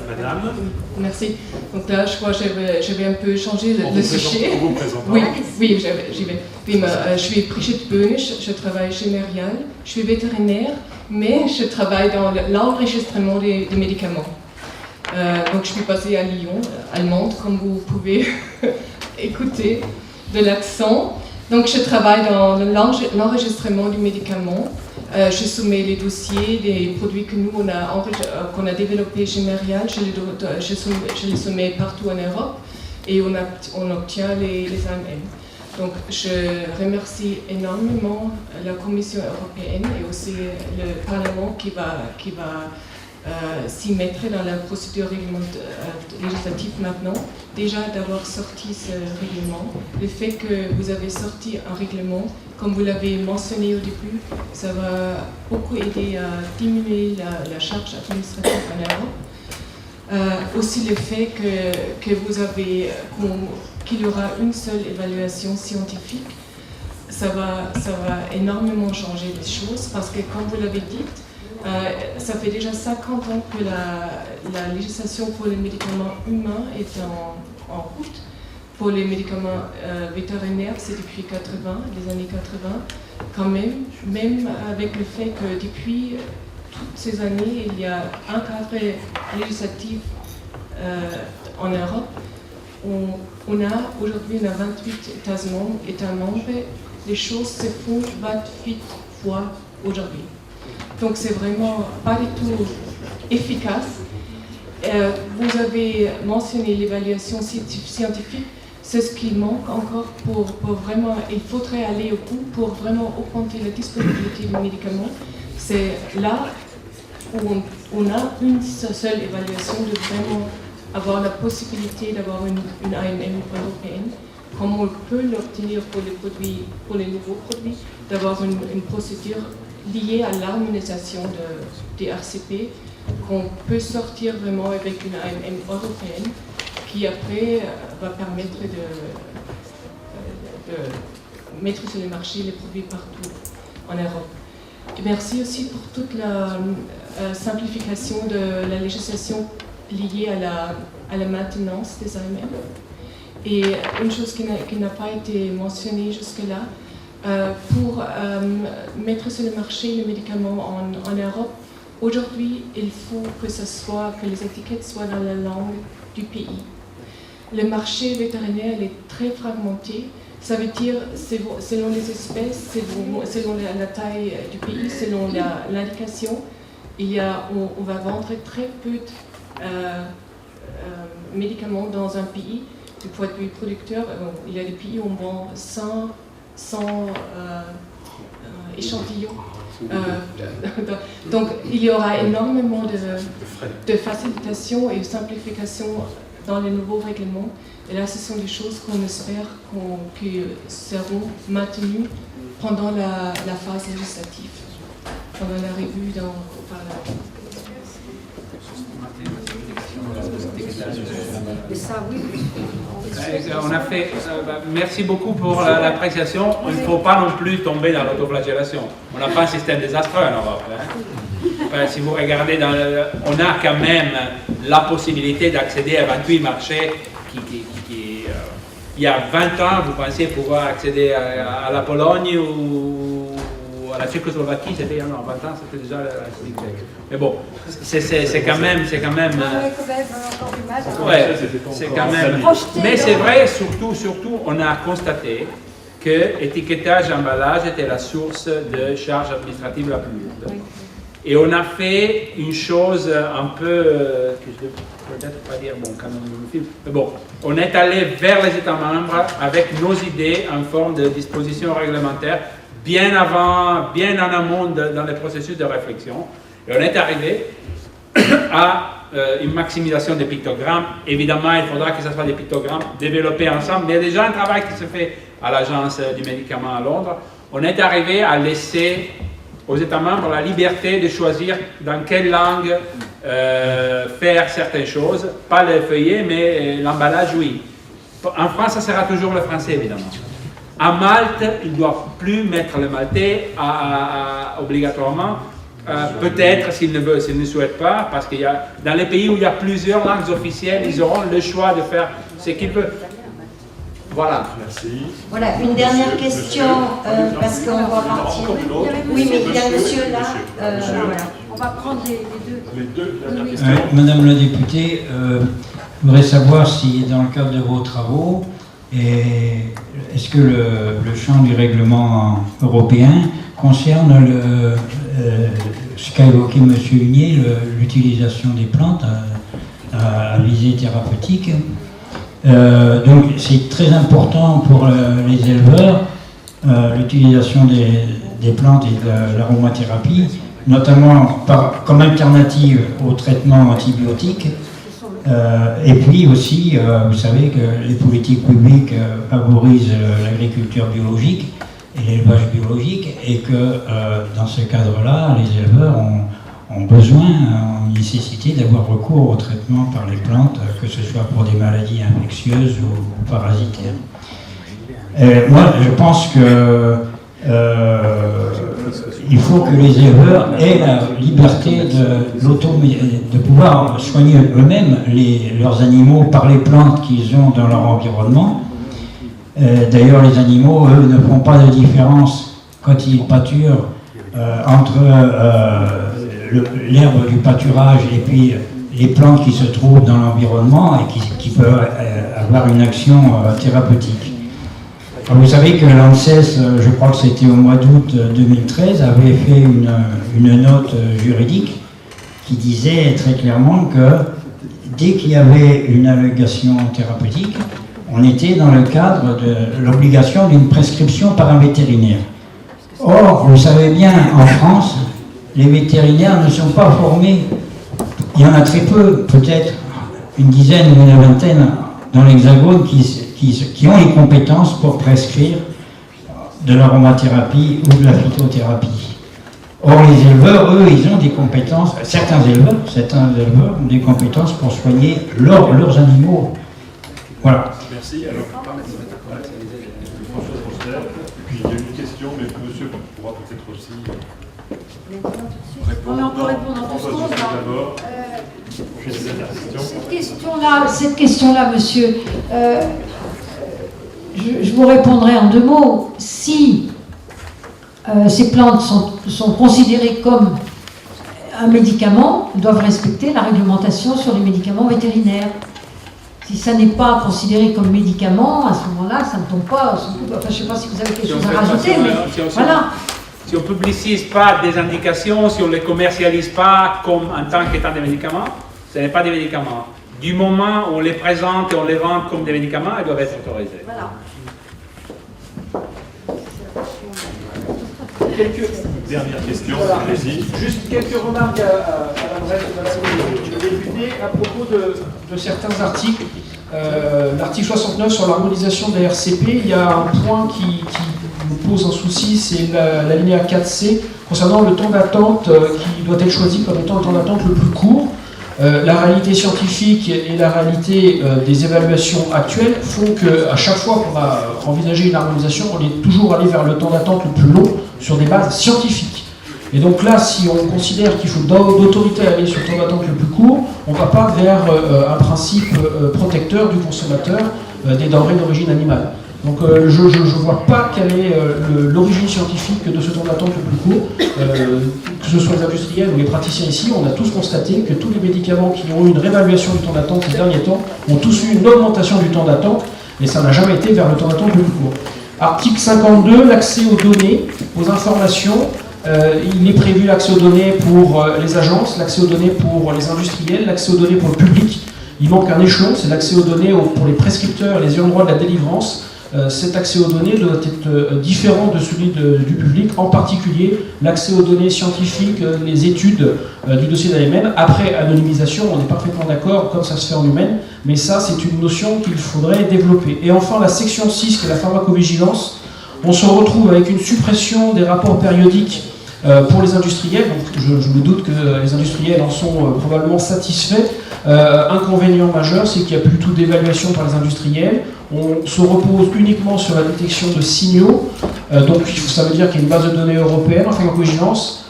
Madame. Merci. Donc là, je crois que je vais un peu changer le sujet. On vous présente. Oui, j'y vais. Oui, je suis Brigitte Böhnisch, je travaille chez Merial. Je suis vétérinaire, mais je travaille dans l'enregistrement des médicaments. Donc je suis basée à Lyon, allemande, comme vous pouvez écouter de l'accent. Donc je travaille dans l'enregistrement du médicament. Je soumets les dossiers des produits que nous qu'on a développés chez Merial. Je les soumets partout en Europe et on obtient les AMM. Donc je remercie énormément la Commission européenne et aussi le Parlement qui va s'y mettre dans la procédure législative maintenant. Déjà d'avoir sorti ce règlement, le fait que vous avez sorti un règlement, comme vous l'avez mentionné au début, ça va beaucoup aider à diminuer la charge administrative en Europe. Aussi le fait qu'il y aura une seule évaluation scientifique, ça va énormément changer les choses parce que comme vous l'avez dit, ça fait déjà 50 ans que la législation pour les médicaments humains est en route. Pour les médicaments vétérinaires, c'est depuis les années 80. Quand même avec le fait que depuis toutes ces années, il y a un cadre législatif en Europe. Aujourd'hui, on a 28 États membres. Les choses se font 28 fois aujourd'hui. Donc c'est vraiment pas du tout efficace. Vous avez mentionné l'évaluation scientifique, c'est ce qui manque encore pour vraiment, il faudrait aller au bout pour vraiment augmenter la disponibilité des médicaments. C'est là où on a une seule évaluation de vraiment avoir la possibilité d'avoir une AMM européenne, comme on peut l'obtenir pour les nouveaux produits, d'avoir une procédure liée à l'harmonisation des RCP, qu'on peut sortir vraiment avec une AMM européenne qui après va permettre de mettre sur le marché les produits partout en Europe. Et merci aussi pour toute la simplification de la législation liée à la maintenance des AMM. Et une chose qui n'a pas été mentionnée jusque-là, pour mettre sur le marché les médicaments en Europe, aujourd'hui, il faut que les étiquettes soient dans la langue du pays. Le marché vétérinaire est très fragmenté. Ça veut dire, selon les espèces, selon la taille du pays, selon l'indication, on va vendre très peu de médicaments dans un pays. Du point de vue producteur, il y a des pays où on vend 100 échantillons. Donc il y aura énormément de facilitation et de simplification dans les nouveaux règlements. Et là, ce sont des choses qu'on espère qui seront maintenues pendant la phase législative, pendant la revue par la... On a fait, merci beaucoup pour l'appréciation. Il ne faut pas non plus tomber dans l'autoflagellation. On n'a pas un système désastreux en Europe. Si vous regardez, on a quand même la possibilité d'accéder à 28 marchés il y a 20 ans, vous pensiez pouvoir accéder à la Pologne ou à la Tchécoslovaquie, c'était il y a 20 ans, c'était déjà la République tchèque. Mais bon, c'est quand même... Ouais, c'est quand même... Mais c'est vrai, surtout, on a constaté que l'étiquetage emballage était la source de charges administratives la plus lourde. Et on a fait une chose un peu, que je ne peux peut-être pas dire, bon, quand même, mais bon, on est allé vers les États membres avec nos idées en forme de dispositions réglementaires bien en amont dans les processus de réflexion. Et on est arrivé à une maximisation des pictogrammes. Évidemment, il faudra que ce soit des pictogrammes développés ensemble, mais il y a déjà un travail qui se fait à l'Agence du médicament à Londres. On est arrivé à laisser aux États membres la liberté de choisir dans quelle langue faire certaines choses, pas le feuillet, mais l'emballage, oui. En France, ça sera toujours le français, évidemment. À Malte, ils ne doivent plus mettre le maltais obligatoirement. Peut-être s'ils ne souhaitent pas, parce qu'il y a dans les pays où il y a plusieurs langues officielles, ils auront le choix de faire ce qu'ils veulent. Voilà. Merci. Voilà, une dernière question, parce qu'on va partir. Oui, mais il y a un monsieur là. Voilà. On va prendre les deux dernières questions. Madame la députée, je voudrais savoir si dans le cadre de vos travaux, est-ce que le champ du règlement européen concerne ce qu'a évoqué M. Hunier, l'utilisation des plantes à visée thérapeutique. Donc c'est très important pour les éleveurs, l'utilisation des plantes et de l'aromathérapie, notamment comme alternative au traitement antibiotique. Et puis aussi, vous savez que les politiques publiques favorisent l'agriculture biologique et l'élevage biologique, et que dans ce cadre-là, les éleveurs ont besoin, ont nécessité d'avoir recours au traitement par les plantes, que ce soit pour des maladies infectieuses ou parasitaires. Moi, je pense que il faut que les éleveurs aient la liberté de pouvoir soigner eux-mêmes leurs animaux par les plantes qu'ils ont dans leur environnement. D'ailleurs, les animaux, eux, ne font pas de différence quand ils pâturent entre l'herbe du pâturage et puis les plantes qui se trouvent dans l'environnement et qui peuvent avoir une action thérapeutique. Vous savez que l'ANSES, je crois que c'était au mois d'août 2013, avait fait une note juridique qui disait très clairement que dès qu'il y avait une allégation thérapeutique, on était dans le cadre de l'obligation d'une prescription par un vétérinaire. Or, vous savez bien, en France, les vétérinaires ne sont pas formés. Il y en a très peu, peut-être une dizaine ou une vingtaine dans l'Hexagone qui ont les compétences pour prescrire de l'aromathérapie ou de la phytothérapie. Or, les éleveurs, eux, ils ont des compétences, certains éleveurs ont des compétences pour soigner leurs animaux. Voilà. Merci. Alors, François Foster, puis il y a une question, mais monsieur pourra peut-être aussi répondre. On peut répondre en François France. d'abord. Cette question-là, monsieur, je vous répondrai en deux mots. Si ces plantes sont considérées comme un médicament, elles doivent respecter la réglementation sur les médicaments vétérinaires. Si ça n'est pas considéré comme médicament, à ce moment-là, ça ne tombe pas. Enfin, je ne sais pas si vous avez quelque chose à rajouter, mais voilà. Si on ne publicise pas des indications, si on ne les commercialise pas comme en tant qu'étant des médicaments, ce n'est pas des médicaments. Du moment où on les présente et on les vend comme des médicaments, elles doivent être autorisées. Voilà. Dernière question, voilà. allez-y. Juste quelques remarques à l'adresse de Madame la députée à propos de certains articles. L'article 69 sur l'harmonisation des RCP, il y a un point qui nous pose un souci, c'est l'alinéa 4C concernant le temps d'attente qui doit être choisi comme étant le temps d'attente le plus court. La réalité scientifique et la réalité des évaluations actuelles font qu'à chaque fois qu'on a envisagé une harmonisation, on est toujours allé vers le temps d'attente le plus long sur des bases scientifiques. Et donc là, si on considère qu'il faut d'autorité aller sur le temps d'attente le plus court, on ne va pas vers un principe protecteur du consommateur des denrées d'origine animale. Donc je ne vois pas quelle est l'origine scientifique de ce temps d'attente le plus court. Que ce soit les industriels ou les praticiens ici, on a tous constaté que tous les médicaments qui ont eu une réévaluation du temps d'attente ces derniers temps ont tous eu une augmentation du temps d'attente, et ça n'a jamais été vers le temps d'attente le plus court. Article 52, l'accès aux données, aux informations. Il est prévu l'accès aux données pour les agences, l'accès aux données pour les industriels, l'accès aux données pour le public. Il manque un échelon, c'est l'accès aux données pour les prescripteurs et les ayants droit de la délivrance. Cet accès aux données doit être différent de celui du public, en particulier l'accès aux données scientifiques, les études du dossier d'AMM. Après anonymisation, on est parfaitement d'accord, comme ça se fait en humaine, mais ça c'est une notion qu'il faudrait développer. Et enfin la section 6, qui est la pharmacovigilance, on se retrouve avec une suppression des rapports périodiques pour les industriels. Donc je me doute que les industriels en sont probablement satisfaits. Inconvénient majeur, c'est qu'il n'y a plus du tout d'évaluation par les industriels. On se repose uniquement sur la détection de signaux. Donc ça veut dire qu'il y a une base de données européenne en pharmacovigilance.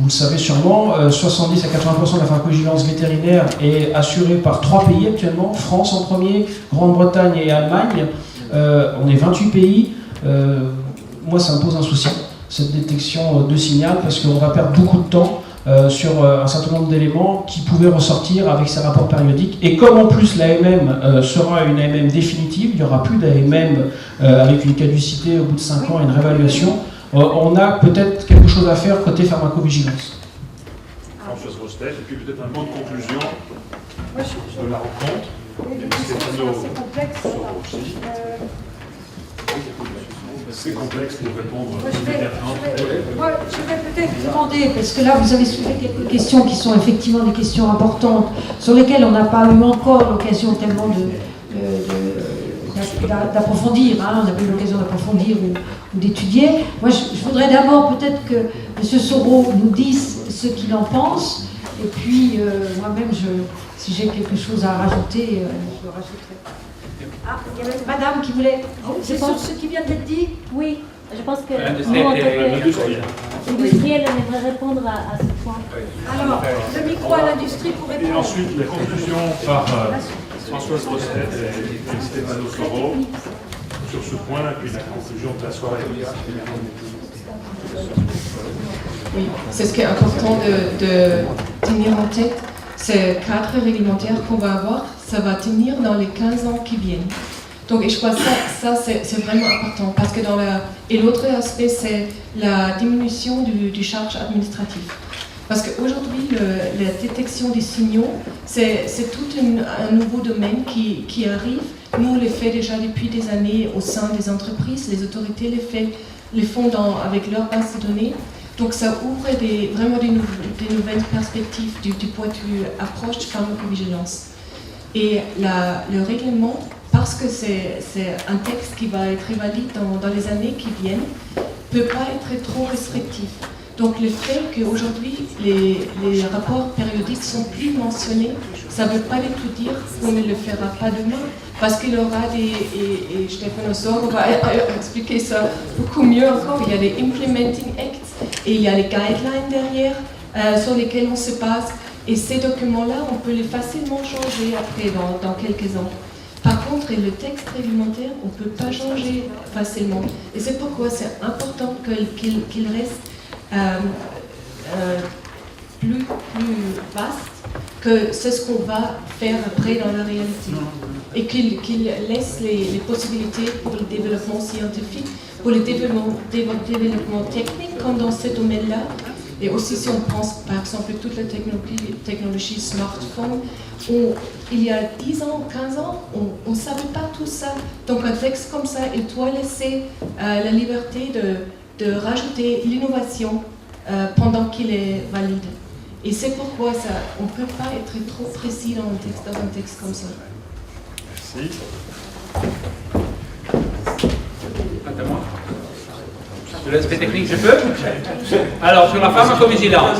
vous le savez sûrement, 70 à 80% de la pharmacovigilance vétérinaire est assurée par 3 pays actuellement, France en premier, Grande-Bretagne et Allemagne. On est 28 pays. Moi, ça me pose un souci, cette détection de signal, parce qu'on va perdre beaucoup de temps sur un certain nombre d'éléments qui pouvaient ressortir avec ces rapports périodiques. Et comme en plus l'AMM sera une AMM définitive, il n'y aura plus d'AMM avec une caducité au bout de 5 ans et une réévaluation, on a peut-être quelque chose à faire côté pharmacovigilance. Françoise Rostet, et puis peut-être un mot de conclusion de la rencontre. C'est complexe. Aussi. C'est complexe pour répondre Moi, je vais peut-être demander, parce que là, vous avez soulevé quelques questions qui sont effectivement des questions importantes, sur lesquelles on n'a pas eu encore l'occasion tellement d'approfondir, hein, on n'a pas eu l'occasion d'approfondir ou d'étudier. Moi, je voudrais d'abord peut-être que M. Soro nous dise ce qu'il en pense, et puis moi-même, si j'ai quelque chose à rajouter, je le rajouterai. Ah, il y avait madame qui voulait... C'est sur ce qui vient d'être dit? Oui, je pense que nous, en tant qu'industriel, on aimerait répondre à ce point. Alors, le micro à l'industrie pour Et répondre. ensuite, les conclusions par Françoise Rostet et Stéphano Soro sur ce point, et puis la conclusion de la soirée. Oui, c'est ce qui est important de tenir en tête. Ce cadre réglementaire qu'on va avoir, ça va tenir dans les 15 ans qui viennent. Donc, et je crois que ça c'est vraiment important. Parce que et l'autre aspect, c'est la diminution du charge administratif. Parce qu'aujourd'hui, la détection des signaux, c'est tout un nouveau domaine qui arrive. Nous, on le fait déjà depuis des années au sein des entreprises. Les autorités les font avec leur base de données. Donc ça ouvre vraiment des nouvelles perspectives du point de vue approche de pharmacovigilance. Et le règlement, parce que c'est un texte qui va être valide dans les années qui viennent, ne peut pas être trop restrictif. Donc le fait qu'aujourd'hui les rapports périodiques sont plus mentionnés, ça ne veut pas du tout dire qu'on ne le fera pas demain, parce qu'il y aura et Stéphano Soro va expliquer ça beaucoup mieux encore, il y a des Implementing Acts et il y a les guidelines derrière sur lesquels on se base, et ces documents-là, on peut les facilement changer après dans quelques ans. Par contre, le texte réglementaire, on ne peut pas changer facilement, et c'est pourquoi c'est important qu'il reste plus vaste que c'est ce qu'on va faire après dans la réalité. Et qu'il laisse les possibilités pour le développement scientifique, pour le développement technique, comme dans ce domaine-là. Et aussi, si on pense par exemple toute la technologie smartphone, il y a 10 ans, 15 ans, on ne savait pas tout ça. Donc un texte comme ça, il doit laisser la liberté de rajouter l'innovation pendant qu'il est valide. Et c'est pourquoi on ne peut pas être trop précis dans un texte comme ça. Merci. Sur l'aspect technique, je peux? Alors, sur la pharmacovigilance,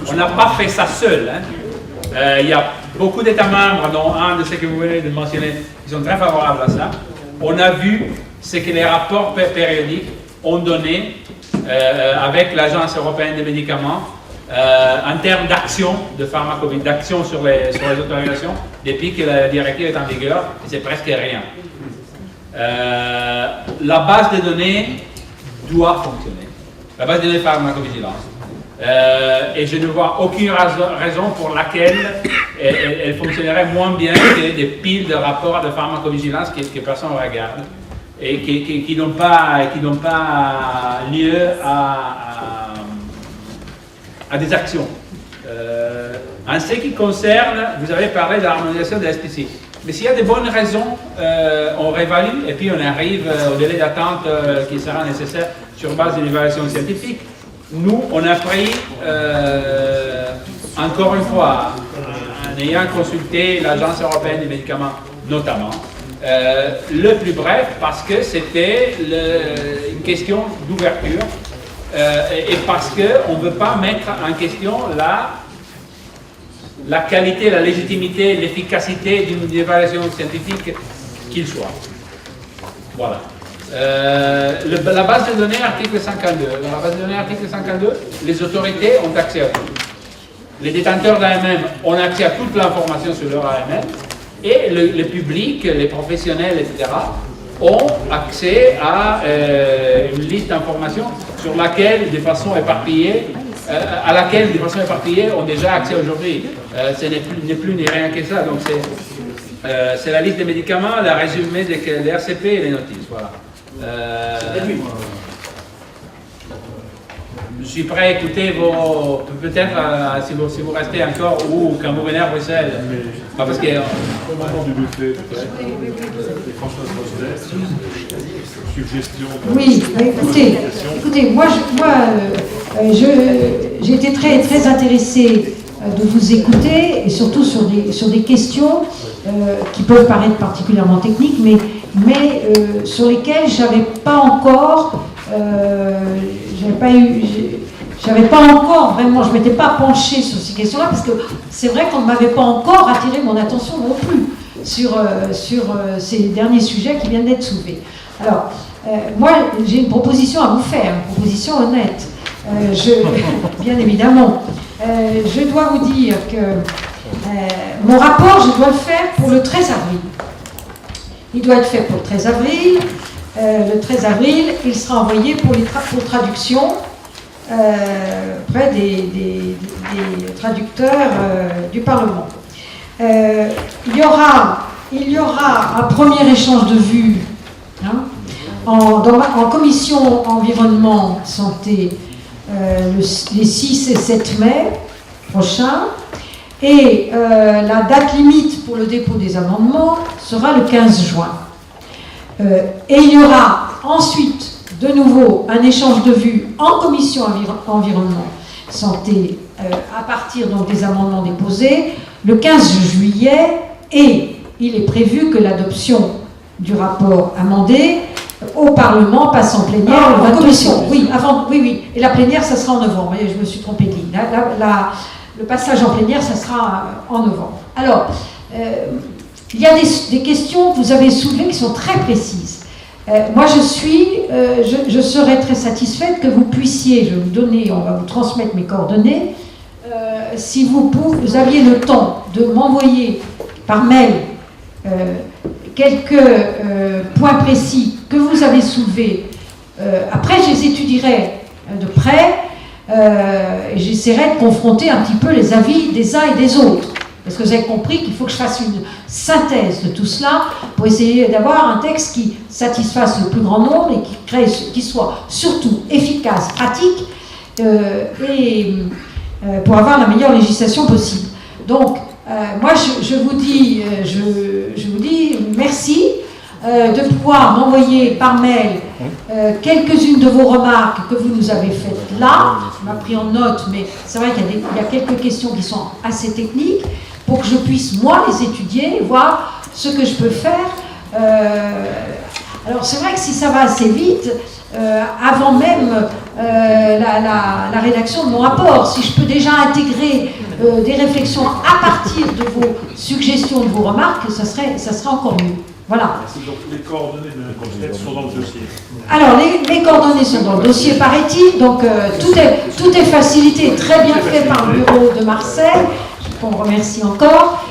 on n'a pas fait ça seul. Il y a beaucoup d'États membres, dont un de ceux que vous venez de mentionner, qui sont très favorables à ça. On a vu ce que les rapports périodiques ont donné avec l'Agence européenne des médicaments en termes d'action de pharmacovigilance, d'action sur les autorisations, depuis que la directive est en vigueur, c'est presque rien. La base de données doit fonctionner, la base de données pharmacovigilance. Et je ne vois aucune raison pour laquelle elle fonctionnerait moins bien que des piles de rapports de pharmacovigilance que personne ne regarde et qui n'ont pas lieu à des actions. En ce qui concerne, vous avez parlé de l'harmonisation des SPC. Mais s'il y a de bonnes raisons, on réévalue et puis on arrive au délai d'attente qui sera nécessaire sur base d'une évaluation scientifique. Nous, on a pris, encore une fois, en ayant consulté l'Agence européenne des médicaments notamment, le plus bref parce que c'était une question d'ouverture et parce qu'on ne veut pas mettre en question la qualité, la légitimité, l'efficacité d'une évaluation scientifique qu'il soit. Voilà. La base de données article 52. Dans la base de données article 52, les autorités ont accès à tout. Les détenteurs d'AMM ont accès à toute l'information sur leur AMM et le public, les professionnels, etc. ont accès à une liste d'informations sur laquelle, de façon éparpillée, à laquelle, de façon éparpillée, ont déjà accès aujourd'hui. Ce n'est plus ni rien que ça. Donc c'est la liste des médicaments, le résumé des RCP et les notices. Voilà. Je suis prêt à écouter vos... Peut-être si vous restez encore ou quand vous venez à Bruxelles. Parce que... Au moment du buffet, peut-être. Françoise Rostet, suggestion. Oui, écoutez, moi j'ai été très, très intéressée de vous écouter, et surtout sur des questions qui peuvent paraître particulièrement techniques, mais sur lesquelles j'avais pas encore vraiment, je ne m'étais pas penchée sur ces questions-là, parce que c'est vrai qu'on ne m'avait pas encore attiré mon attention non plus sur ces derniers sujets qui viennent d'être soulevés. Alors, moi, j'ai une proposition à vous faire, une proposition honnête. Bien évidemment, je dois vous dire que mon rapport, je dois le faire pour le 13 avril. Il doit être fait pour le 13 avril. Le 13 avril, il sera envoyé pour traduction près des traducteurs du Parlement. Il y aura un premier échange de vues en commission environnement santé les 6 et 7 mai prochains, et la date limite pour le dépôt des amendements sera le 15 juin. Et il y aura ensuite de nouveau un échange de vues en commission environnement santé à partir donc des amendements déposés le 15 juillet, et il est prévu que l'adoption du rapport amendé au Parlement passe en plénière en commission. Oui, et la plénière, ça sera en novembre. Voyez, je me suis trompée de ligne. Le passage en plénière, ça sera en novembre. Alors, il y a des questions que vous avez soulevées qui sont très précises. Moi, je serais très satisfaite que vous puissiez, je vais vous donner, on va vous transmettre mes coordonnées, si vous aviez le temps de m'envoyer par mail quelques points précis que vous avez soulevés. Après, je les étudierai de près et j'essaierai de confronter un petit peu les avis des uns et des autres. Parce que vous avez compris qu'il faut que je fasse une synthèse de tout cela pour essayer d'avoir un texte qui satisfasse le plus grand nombre et qui soit surtout efficace, pratique et pour avoir la meilleure législation possible. Donc, moi, je vous dis merci de pouvoir m'envoyer par mail quelques-unes de vos remarques que vous nous avez faites là. Je m'ai pris en note, mais c'est vrai qu'il y a quelques questions qui sont assez techniques pour que je puisse, moi, les étudier, voir ce que je peux faire. Alors, c'est vrai que si ça va assez vite, avant même la rédaction de mon rapport, si je peux déjà intégrer des réflexions à partir de vos suggestions, de vos remarques, ça serait encore mieux. Voilà. Donc les coordonnées de Grossetête sont dans le dossier. Alors, les coordonnées sont dans le dossier, paraît-il, donc tout est facilité, très bien fait par le bureau de Marseille, qu'on remercie encore.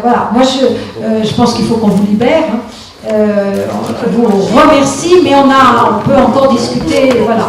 Voilà, moi je pense qu'il faut qu'on vous libère. On vous remercie, mais on peut encore discuter, voilà.